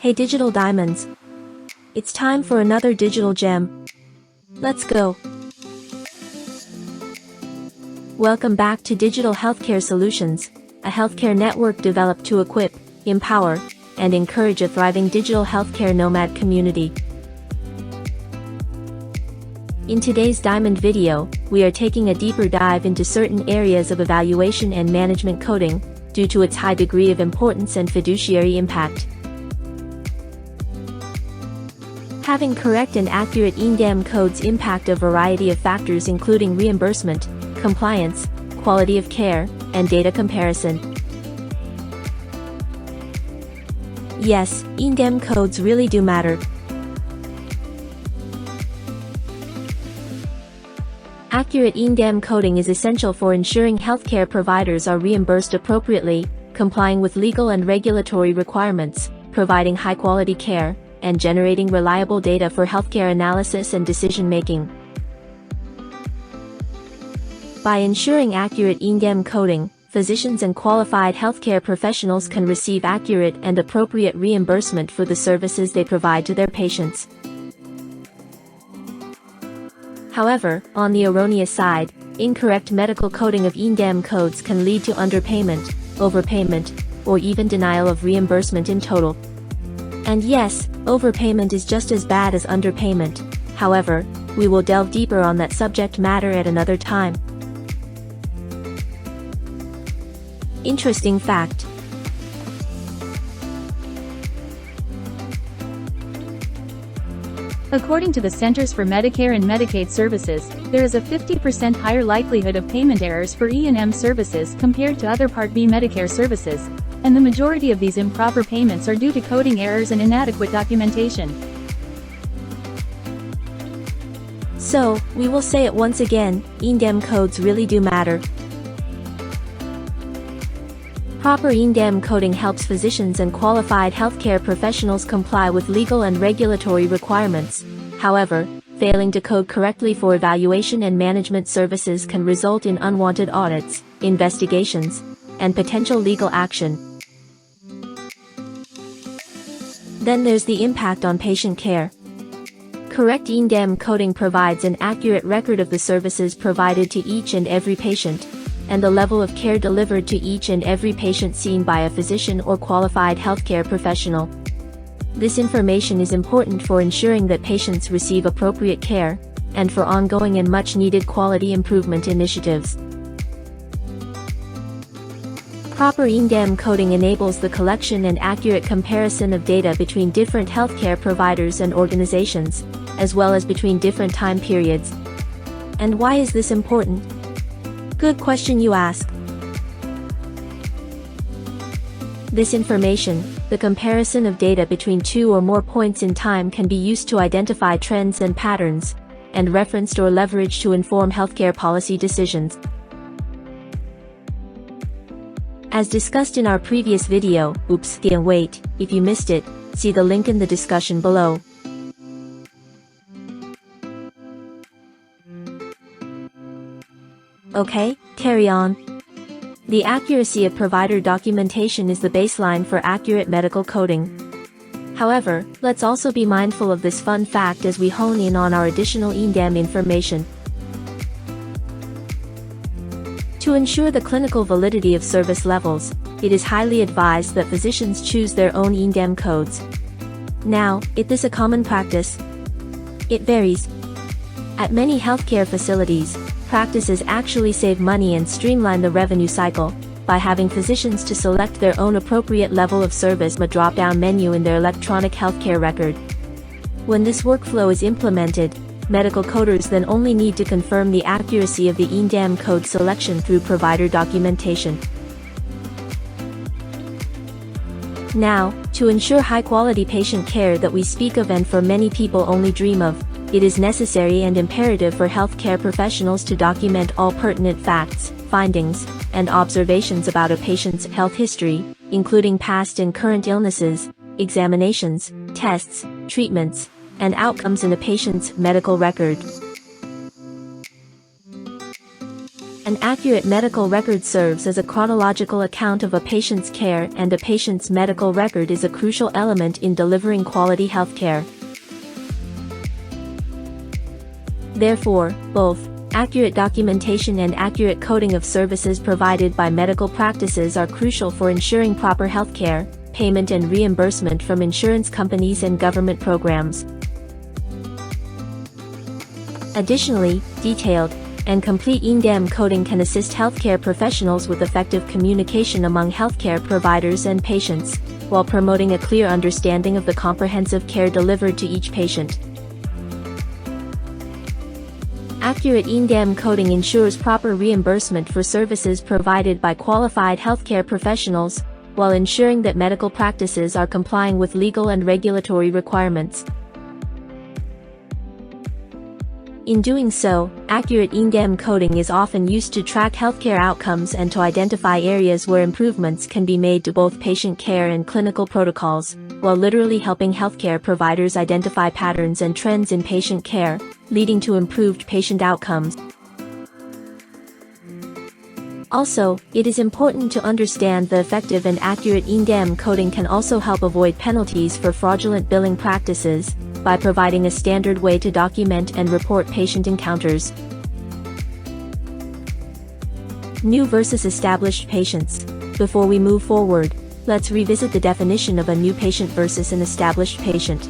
Hey digital diamonds. It's time for another digital gem. Let's go. Welcome back to Digital Healthcare Solutions, a healthcare network developed to equip, empower, and encourage a thriving digital healthcare nomad community. In today's Diamond video, we are taking a deeper dive into certain areas of evaluation and management coding, due to its high degree of importance and fiduciary impact. Having correct and accurate ENDAM codes impact a variety of factors including reimbursement, compliance, quality of care, and data comparison. Yes, ENDAM codes really do matter. Accurate ENDAM coding is essential for ensuring healthcare providers are reimbursed appropriately, complying with legal and regulatory requirements, providing high-quality care, and generating reliable data for healthcare analysis and decision-making. By ensuring accurate ENDAM coding, physicians and qualified healthcare professionals can receive accurate and appropriate reimbursement for the services they provide to their patients. However, on the erroneous side, incorrect medical coding of ENDAM codes can lead to underpayment, overpayment, or even denial of reimbursement in total. And yes, overpayment is just as bad as underpayment. However, we will delve deeper on that subject matter at another time. Interesting fact. According to the Centers for Medicare and Medicaid Services, there is a 50% higher likelihood of payment errors for E&M services compared to other Part B Medicare services, and the majority of these improper payments are due to coding errors and inadequate documentation. So, we will say it once again, ENDAM codes really do matter. Proper ENDAM coding helps physicians and qualified healthcare professionals comply with legal and regulatory requirements. However, failing to code correctly for evaluation and management services can result in unwanted audits, investigations, and potential legal action. Then there's the impact on patient care. Correct ENDAM coding provides an accurate record of the services provided to each and every patient, and the level of care delivered to each and every patient seen by a physician or qualified healthcare professional. This information is important for ensuring that patients receive appropriate care, and for ongoing and much-needed quality improvement initiatives. Proper ENDAM coding enables the collection and accurate comparison of data between different healthcare providers and organizations, as well as between different time periods. And why is this important? Good question you ask. This information, the comparison of data between two or more points in time, can be used to identify trends and patterns, and referenced or leveraged to inform healthcare policy decisions. As discussed in our previous video, wait, if you missed it, see the link in the discussion below. Okay, carry on. The accuracy of provider documentation is the baseline for accurate medical coding. However, let's also be mindful of this fun fact as we hone in on our additional ENDAM information. To ensure the clinical validity of service levels, it is highly advised that physicians choose their own ENDAM codes. Now, is this a common practice? It varies. At many healthcare facilities, practices actually save money and streamline the revenue cycle by having physicians to select their own appropriate level of service from a drop-down menu in their electronic healthcare record. When this workflow is implemented, medical coders then only need to confirm the accuracy of the ENDAM code selection through provider documentation. Now, to ensure high-quality patient care that we speak of and for many people only dream of, it is necessary and imperative for healthcare professionals to document all pertinent facts, findings, and observations about a patient's health history, including past and current illnesses, examinations, tests, treatments, and outcomes in a patient's medical record. An accurate medical record serves as a chronological account of a patient's care, and a patient's medical record is a crucial element in delivering quality healthcare. Therefore, both accurate documentation and accurate coding of services provided by medical practices are crucial for ensuring proper healthcare, payment and reimbursement from insurance companies and government programs. Additionally, detailed and complete INDEM coding can assist healthcare professionals with effective communication among healthcare providers and patients, while promoting a clear understanding of the comprehensive care delivered to each patient. Accurate INDEM coding ensures proper reimbursement for services provided by qualified healthcare professionals, while ensuring that medical practices are complying with legal and regulatory requirements. In doing so, accurate INDEM coding is often used to track healthcare outcomes and to identify areas where improvements can be made to both patient care and clinical protocols, while literally helping healthcare providers identify patterns and trends in patient care, leading to improved patient outcomes. Also, it is important to understand that effective and accurate INDEM coding can also help avoid penalties for fraudulent billing practices, by providing a standard way to document and report patient encounters. New versus established patients. Before we move forward, let's revisit the definition of a new patient versus an established patient.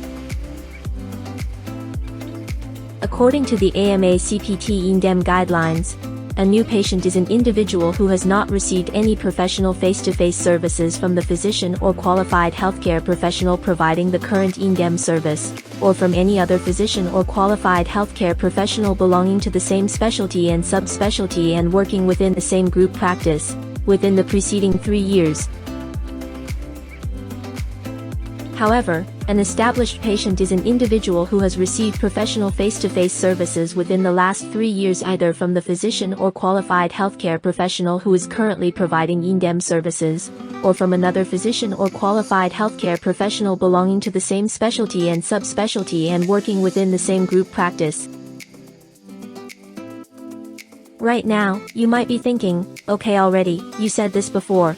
According to the AMA CPT INDEM guidelines, a new patient is an individual who has not received any professional face-to-face services from the physician or qualified healthcare professional providing the current INDEM service, or from any other physician or qualified healthcare professional belonging to the same specialty and subspecialty and working within the same group practice, within the preceding 3 years. However, an established patient is an individual who has received professional face-to-face services within the last 3 years either from the physician or qualified healthcare professional who is currently providing INDEM services, or from another physician or qualified healthcare professional belonging to the same specialty and subspecialty and working within the same group practice. Right now, you might be thinking, okay already, you said this before.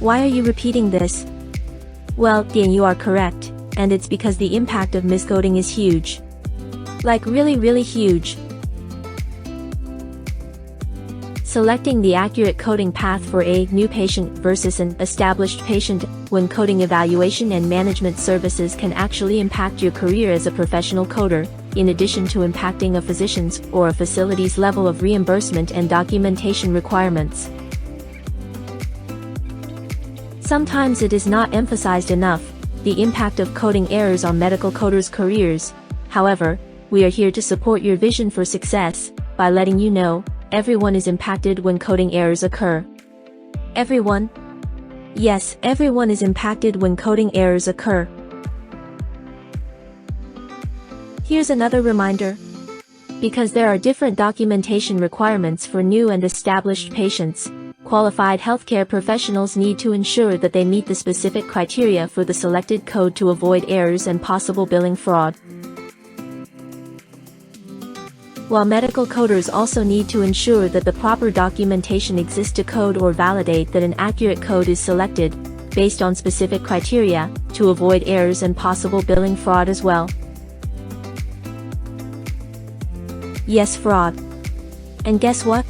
Why are you repeating this? Well, Dan, you are correct, and it's because the impact of miscoding is huge. Like really huge. Selecting the accurate coding path for a new patient versus an established patient when coding evaluation and management services can actually impact your career as a professional coder, in addition to impacting a physician's or a facility's level of reimbursement and documentation requirements. Sometimes it is not emphasized enough, the impact of coding errors on medical coders' careers. However, we are here to support your vision for success, by letting you know, everyone is impacted when coding errors occur. Everyone? Yes, everyone is impacted when coding errors occur. Here's another reminder. Because there are different documentation requirements for new and established patients, qualified healthcare professionals need to ensure that they meet the specific criteria for the selected code to avoid errors and possible billing fraud. While medical coders also need to ensure that the proper documentation exists to code or validate that an accurate code is selected, based on specific criteria, to avoid errors and possible billing fraud as well. Yes, fraud. And guess what?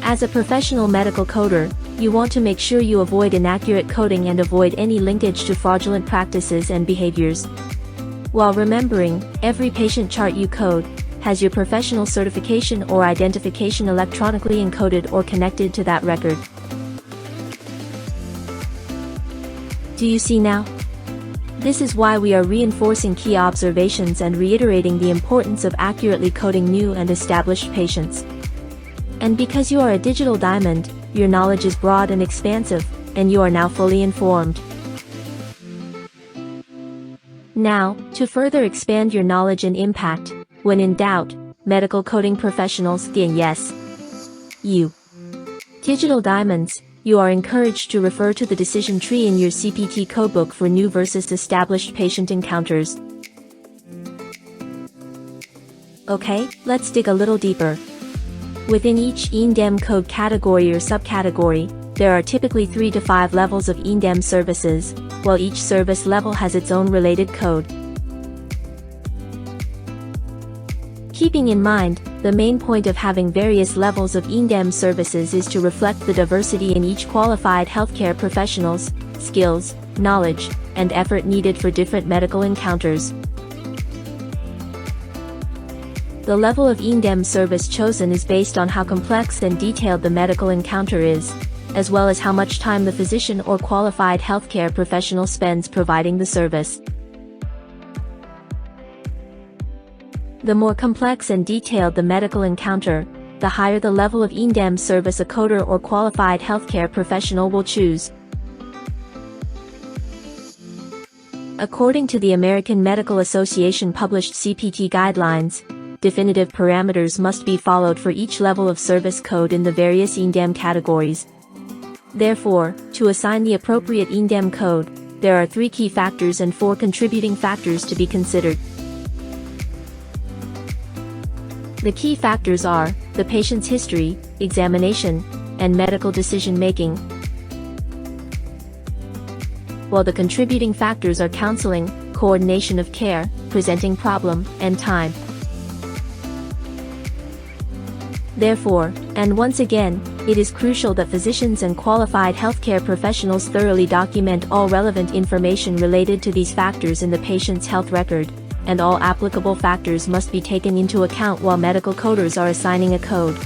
As a professional medical coder, you want to make sure you avoid inaccurate coding and avoid any linkage to fraudulent practices and behaviors. While remembering, every patient chart you code has your professional certification or identification electronically encoded or connected to that record. Do you see now? This is why we are reinforcing key observations and reiterating the importance of accurately coding new and established patients. And because you are a digital diamond, your knowledge is broad and expansive, and you are now fully informed. Now, to further expand your knowledge and impact, when in doubt, medical coding professionals, yes, you digital diamonds, you are encouraged to refer to the decision tree in your CPT codebook for new versus established patient encounters. Okay, let's dig a little deeper. Within each INDEM code category or subcategory, there are typically 3 to 5 levels of INDEM services, while each service level has its own related code. Keeping in mind, the main point of having various levels of INDEM services is to reflect the diversity in each qualified healthcare professionals, skills, knowledge, and effort needed for different medical encounters. The level of INDEM service chosen is based on how complex and detailed the medical encounter is, as well as how much time the physician or qualified healthcare professional spends providing the service. The more complex and detailed the medical encounter, the higher the level of INDEM service a coder or qualified healthcare professional will choose. According to the American Medical Association published CPT guidelines, definitive parameters must be followed for each level of service code in the various INDEM categories. Therefore, to assign the appropriate INDEM code, there are 3 key factors and 4 contributing factors to be considered. The key factors are the patient's history, examination, and medical decision-making, while the contributing factors are counseling, coordination of care, presenting problem, and time. Therefore, and once again, it is crucial that physicians and qualified healthcare professionals thoroughly document all relevant information related to these factors in the patient's health record, and all applicable factors must be taken into account while medical coders are assigning a code.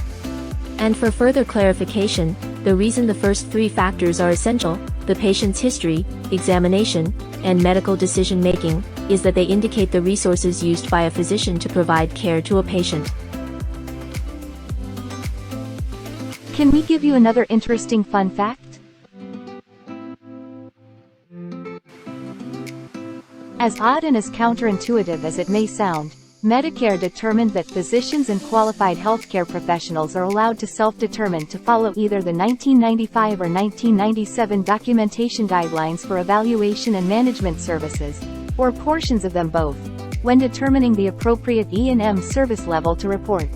And for further clarification, the reason the first 3 factors are essential, the patient's history, examination, and medical decision-making, is that they indicate the resources used by a physician to provide care to a patient. Can we give you another interesting fun fact? As odd and as counterintuitive as it may sound, Medicare determined that physicians and qualified healthcare professionals are allowed to self-determine to follow either the 1995 or 1997 documentation guidelines for evaluation and management services, or portions of them both, when determining the appropriate E&M service level to report.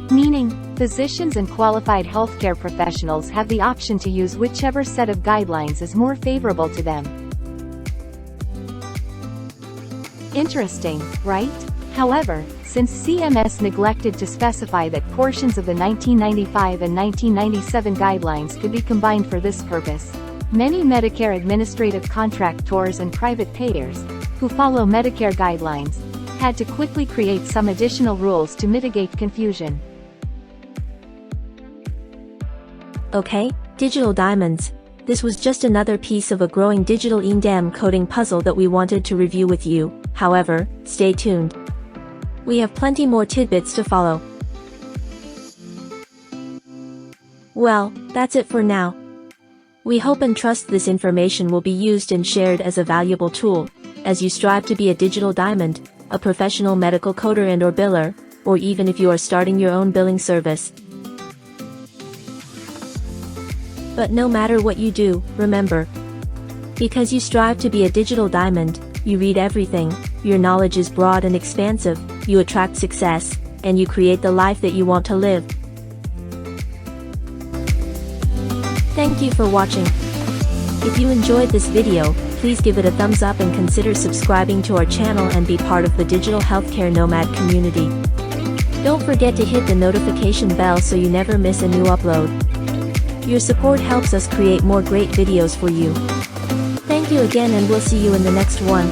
Meaning, physicians and qualified healthcare professionals have the option to use whichever set of guidelines is more favorable to them. Interesting, right? However, since CMS neglected to specify that portions of the 1995 and 1997 guidelines could be combined for this purpose, many Medicare administrative contractors and private payers, who follow Medicare guidelines, had to quickly create some additional rules to mitigate confusion. Okay, digital diamonds. This was just another piece of a growing digital INDEM coding puzzle that we wanted to review with you. However, stay tuned. We have plenty more tidbits to follow. Well, that's it for now. We hope and trust this information will be used and shared as a valuable tool, as you strive to be a digital diamond, a professional medical coder and/or biller, or even if you are starting your own billing service. But no matter what you do, remember, because you strive to be a digital diamond, you read everything, your knowledge is broad and expansive, you attract success, and you create the life that you want to live. Thank you for watching. If you enjoyed this video, please give it a thumbs up and consider subscribing to our channel and be part of the digital healthcare nomad community. Don't forget to hit the notification bell so you never miss a new upload. Your support helps us create more great videos for you. Thank you again and we'll see you in the next one.